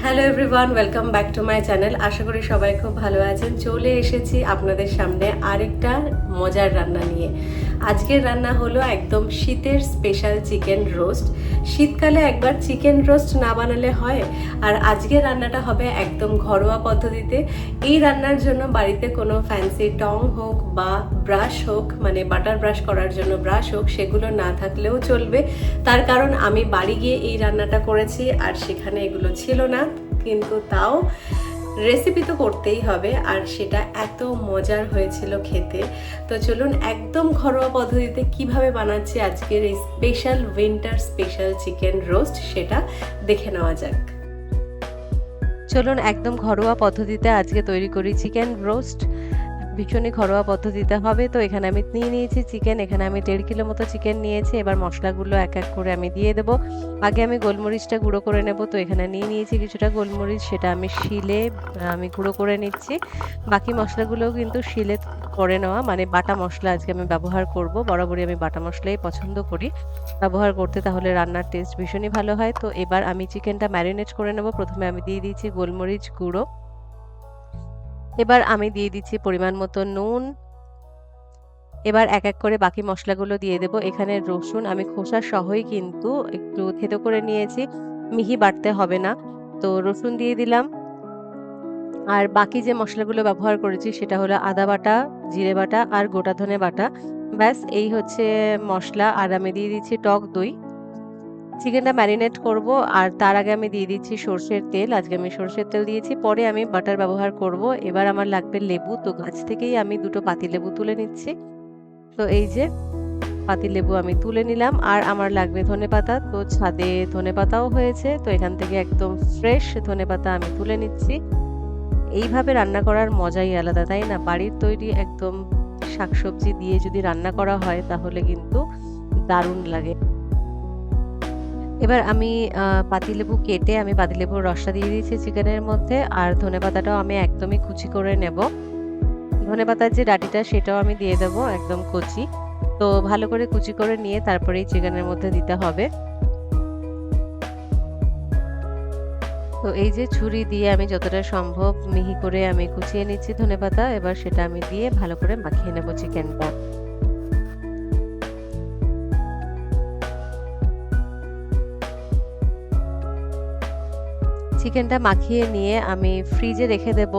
Hello everyone, welcome back to my channel. আশা করি সবাই খুব ভালো আছেন। চলে এসেছি আপনাদের সামনে আরেকটা মজার রান্না নিয়ে। আজকের রান্না হলো একদম শীতের স্পেশাল চিকেন রোস্ট। শীতকালে একবার চিকেন রোস্ট না বানালে হয়। আর আজকের রান্নাটা হবে একদম ঘরোয়া পদ্ধতিতে। এই রান্নার জন্য বাড়িতে কোনো ফ্যান্সি টং হোক বা ব্রাশ হোক, মানে বাটার ব্রাশ করার জন্য ব্রাশ হোক, সেগুলো না থাকলেও চলবে। তার কারণ আমি বাড়ি গিয়ে এই রান্নাটা করেছি আর সেখানে এগুলো ছিল না, কিন্তু তাও রেসিপি তো করতেই হবে, আর সেটা এত মজার হয়েছিল খেতে। তো চলুন একদম ঘরোয়া পদ্ধতিতে কিভাবে বানাচ্ছি আজকের এই special winter special chicken roast সেটা দেখে নেওয়া যাক। চলুন একদম ঘরোয়া পদ্ধতিতে আজকে তৈরি করি চিকেন রোস্ট। ভীষণই ঘরোয়া পদ্ধতিতে হবে। তো এখানে আমি নিয়েছি চিকেন, এখানে আমি 1.5 কিলো মতো চিকেন নিয়েছি। এবার মশলাগুলো এক এক করে আমি দিয়ে দেবো। আগে আমি গোলমরিচটা গুঁড়ো করে নেব। তো এখানে নিয়েছি কিছুটা গোলমরিচ, সেটা আমি শিলে আমি গুঁড়ো করে নিচ্ছি। বাকি মশলাগুলোও কিন্তু শিলে করে নেওয়া, মানে বাটা মশলা আজকে আমি ব্যবহার করব। বরাবরই আমি বাটা মশলাই পছন্দ করি ব্যবহার করতে, তাহলে রান্নার টেস্ট ভীষণই ভালো হয়। তো এবার আমি চিকেনটা ম্যারিনেট করে নেব। প্রথমে আমি দিয়ে দিয়েছি গোলমরিচ গুঁড়ো। এবার আমি দিয়ে দিচ্ছি পরিমাণ মতো নুন। এবার এক এক করে বাকি মশলাগুলো দিয়ে দেব। এখানে রসুন আমি খোসা সহই কিন্তু একটু থেতো করে নিয়েছি, মিহি বাটতে হবে না। তো রসুন দিয়ে দিলাম। আর বাকি যে মশলাগুলো ব্যবহার করেছি সেটা হলো আদা বাটা, জিরে বাটা আর গোটা ধনে বাটা। ব্যাস এই হচ্ছে মশলা। আর আমি দিয়ে দিচ্ছি টক দই। চিকেনটা ম্যারিনেট করব, আর তার আগে আমি দিয়ে দিচ্ছি সর্ষের তেল। আজকে আমি সর্ষের তেল দিয়েছি, পরে আমি বাটার ব্যবহার করব। এবার আমার লাগবে লেবু। তো গাছ থেকেই আমি 2টো পাতিলেবু তুলে নিচ্ছি। তো এই যে পাতিলেবু আমি তুলে নিলাম। আর আমার লাগবে ধনেপাতা। তো ছাদে ধনেপাতাও হয়েছে, তো এখান থেকে একদম ফ্রেশ ধনেপাতা আমি তুলে নিচ্ছি। এইভাবে রান্না করার মজাই আলাদা, তাই না? বাড়ির তৈরি একদম শাকসবজি দিয়ে যদি রান্না করা হয় তাহলে কিন্তু দারুণ লাগে। এবার আমি পাতিলেবু কেটে আমি পাতিলেবুর রসটা দিয়ে দিয়েছি চিকেনের মধ্যে। আর ধনেপাতাটাও আমি একদমই কুচি করে নেব। ধনেপাতার যে ডাঁটিটা সেটাও আমি দিয়ে দেব একদম কচি। তো ভালো করে কুচি করে নিয়ে তারপরেই চিকেনের মধ্যে দিতে হবে। তো এই যে ছুরি দিয়ে আমি যতটা সম্ভব মিহি করে আমি কুচিয়ে নিচ্ছি ধনেপাতা। এবার সেটা আমি দিয়ে ভালো করে মাখিয়ে নেব চিকেনটা। চিকেনটা মাখিয়ে নিয়ে আমি ফ্রিজে রেখে দেব।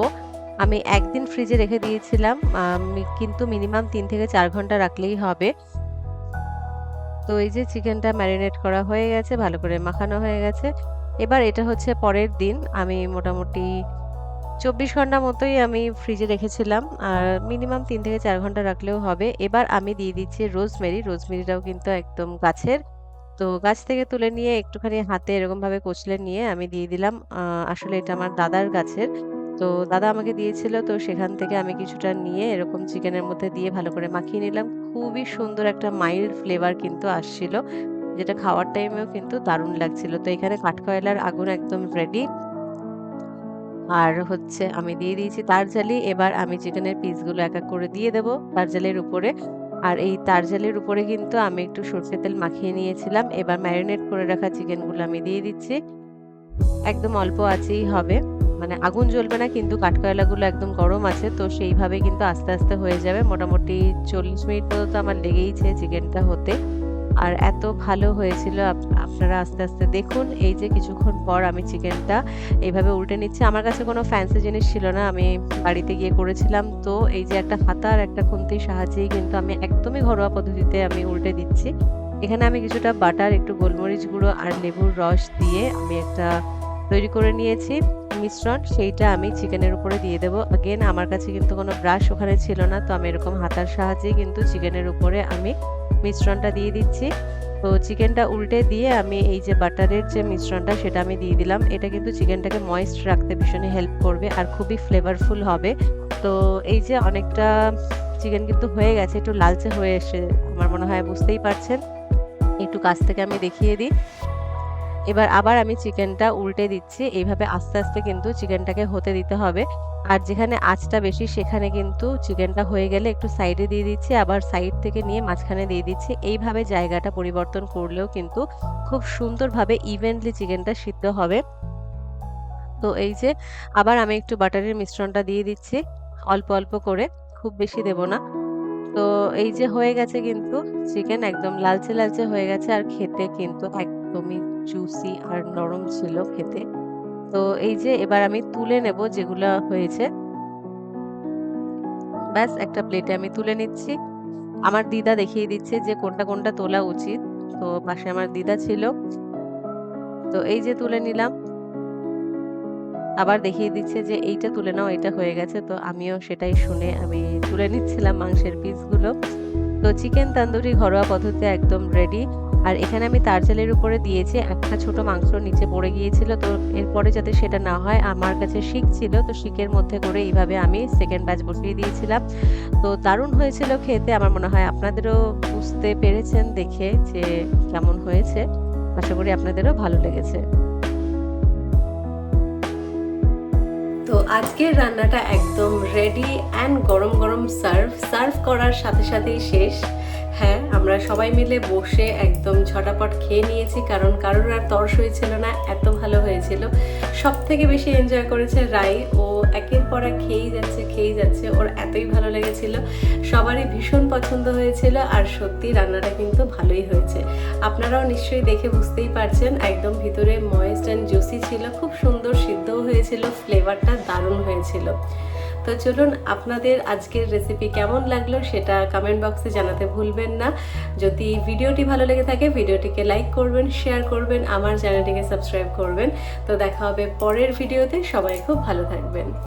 আমি একদিন ফ্রিজে রেখে দিয়েছিলাম, কিন্তু মিনিমাম 3 থেকে 4 ঘন্টা রাখলেই হবে। তো এই যে চিকেনটা ম্যারিনেট করা হয়ে গেছে, ভালো করে মাখানো হয়ে গেছে। এবার এটা হচ্ছে পরের দিন। আমি মোটামুটি 24 ঘন্টা মতোই আমি ফ্রিজে রেখেছিলাম, আর মিনিমাম 3 থেকে 4 ঘন্টা রাখলেও হবে। এবার আমি দিয়ে দিচ্ছি রোজমেরি। রোজমেরিটাও কিন্তু একদম গাছের। তো গাছ থেকে তুলে নিয়ে একটুখানি হাতে এরকমভাবে কচলে নিয়ে আমি দিয়ে দিলাম। আসলে এটা আমার দাদার গাছের। তো দাদা আমাকে দিয়েছিল, তো সেখান থেকে আমি কিছুটা নিয়ে এরকম চিকেনের মধ্যে দিয়ে ভালো করে মাখিয়ে নিলাম। খুবই সুন্দর একটা মাইল্ড ফ্লেভার কিন্তু আসছিল, যেটা খাওয়ার টাইমেও কিন্তু দারুণ লাগছিল। তো এখানে কাঠকয়লার আগুন একদম রেডি। আর হচ্ছে আমি দিয়ে দিয়েছি তারজালি। এবার আমি চিকেনের পিসগুলো এক এক করে দিয়ে দেব তারজালির উপরে। আর এই তারজালির উপরে কিন্তু আমি একটু সরষের তেল মাখিয়ে নিয়েছিলাম। এবার ম্যারিনেট করে রাখা চিকেনগুলো আমি দিয়ে দিচ্ছি। একদম অল্প আঁচেই হবে, মানে আগুন জ্বলবে না, কিন্তু কাঠকয়লাগুলো একদম গরম আছে, তো সেইভাবে কিন্তু আস্তে আস্তে হয়ে যাবে। মোটামুটি 40 মিনিট মতো তো আমার লেগেইছে চিকেনটা হতে। আর এত ভালো হয়েছিল, আপনারা আস্তে আস্তে দেখুন। এই যে কিছুক্ষণ পর আমি চিকেনটা এইভাবে উল্টে নিচ্ছি। আমার কাছে কোনো ফ্যান্সি জিনিস ছিল না, আমি বাড়িতে গিয়ে করেছিলাম। তো এই যে একটা হাতা আর একটা খুন্তির সাহায্যেই কিন্তু আমি একদমই ঘরোয়া পদ্ধতিতে আমি উল্টে দিচ্ছি। এখানে আমি কিছুটা বাটার, একটু গোলমরিচ গুঁড়ো আর লেবুর রস দিয়ে আমি একটা তৈরি করে নিয়েছি মিশ্রণ, সেইটা আমি চিকেনের উপরে দিয়ে দেবো। আগেন আমার কাছে কিন্তু কোনো ব্রাশ ওখানে ছিল না, তো আমি এরকম হাতার সাহায্যেই কিন্তু চিকেনের উপরে আমি মিশ্রণটা দিয়ে দিচ্ছি। তো চিকেনটা উল্টে দিয়ে আমি এই যে বাটারের যে মিশ্রণটা সেটা আমি দিয়ে দিলাম। এটা কিন্তু চিকেনটাকে ময়েস্ট রাখতে ভীষণই হেল্প করবে আর খুবই ফ্লেভারফুল হবে। তো এই যে অনেকটা চিকেন কিন্তু হয়ে গেছে, একটু লালচে হয়ে এসে আমার মনে হয়, বুঝতেই পারছেন। একটু কাছ থেকে আমি দেখিয়ে দিই। এবার আবার আমি চিকেনটা উল্টে দিচ্ছি। এইভাবে আস্তে আস্তে কিন্তু চিকেনটাকে হতে দিতে হবে। আর যেখানে আঁচটা বেশি সেখানে কিন্তু চিকেনটা হয়ে গেলে একটু সাইডে দিয়ে দিচ্ছি, আবার সাইড থেকে নিয়ে মাঝখানে দিয়ে দিচ্ছি। এইভাবে জায়গাটা পরিবর্তন করলেও কিন্তু খুব সুন্দরভাবে ইভেনলি চিকেনটা সিদ্ধ হবে। তো এই যে আবার আমি একটু বাটারের মিশ্রণটা দিয়ে দিচ্ছি অল্প অল্প করে, খুব বেশি দেব না। তো এই যে হয়ে গেছে কিন্তু চিকেন একদম লালচে লালচে হয়ে গেছে, আর খেতে কিন্তু একদমই জুসি আর নরম ছিল খেতে। তো এই যে এবার আমি তুলে নেব যেগুলা হয়েছে, ব্যাস একটা প্লেটে আমি তুলে নিচ্ছি। আমার দিদা দেখিয়ে দিচ্ছে যে কোনটা কোনটা তোলা উচিত। তো পাশে আমার দিদা ছিল। তো এই যে তুলে নিলাম। আবার দেখিয়ে দিচ্ছে যে এইটা তুলে নাও, এটা হয়ে গেছে। তো আমিও সেটাই শুনে আমি তুলে নিচ্ছিলাম মাংসের পিসগুলো। তো চিকেন তান্দুরি ঘরোয়া পদ্ধতিতে একদম রেডি। আর এখানে আমি তারজালের উপরে দিয়েছি, একটা ছোট মাংস নিচে পড়ে গিয়েছিল। তো এরপরে যাতে সেটা না হয়, আমার কাছে শিক ছিল, তো শিকের মধ্যে করে এইভাবে আমি সেকেন্ড ব্যাচ বসিয়ে দিয়েছিলাম। তো দারুণ হয়েছিল খেতে। আমার মনে হয় আপনাদেরও বুঝতে পেরেছেন দেখে যে কেমন হয়েছে। আশা করি আপনাদেরও ভালো লেগেছে। তো আজকের রান্নাটা একদম রেডি অ্যান্ড গরম গরম সার্ভ করার সাথে সাথেই শেষ। হ্যাঁ, আমরা সবাই মিলে বসে একদম ঝটাপট খেয়ে নিয়েছি, কারণ কারোর আর তর্স হয়েছিল না, এত ভালো হয়েছিল। সব থেকে বেশি এনজয় করেছে রাই। ও একের পর এক খেয়েই যাচ্ছে, ওর এতই ভালো লেগেছিল। সবারই ভীষণ পছন্দ হয়েছিল, আর সত্যি রান্নাটা কিন্তু ভালোই হয়েছে। আপনারাও নিশ্চয়ই দেখে বুঝতেই পারছেন, একদম ভিতরে ময়েস্ট অ্যান্ড জুসি ছিল, খুব সুন্দর সিদ্ধও হয়েছিল, ফ্লেভারটা দারুণ হয়েছিল। তো চলুন, আপনাদের আজকের রেসিপি কেমন লাগলো সেটা কমেন্ট বক্সে জানাতে ভুলবেন না। যদি ভিডিওটি ভালো লেগে থাকে, ভিডিওটিকে লাইক করবেন, শেয়ার করবেন, আমার চ্যানেলটিকে সাবস্ক্রাইব করবেন। তো দেখা হবে পরের ভিডিওতে। সবাই খুব ভালো থাকবেন।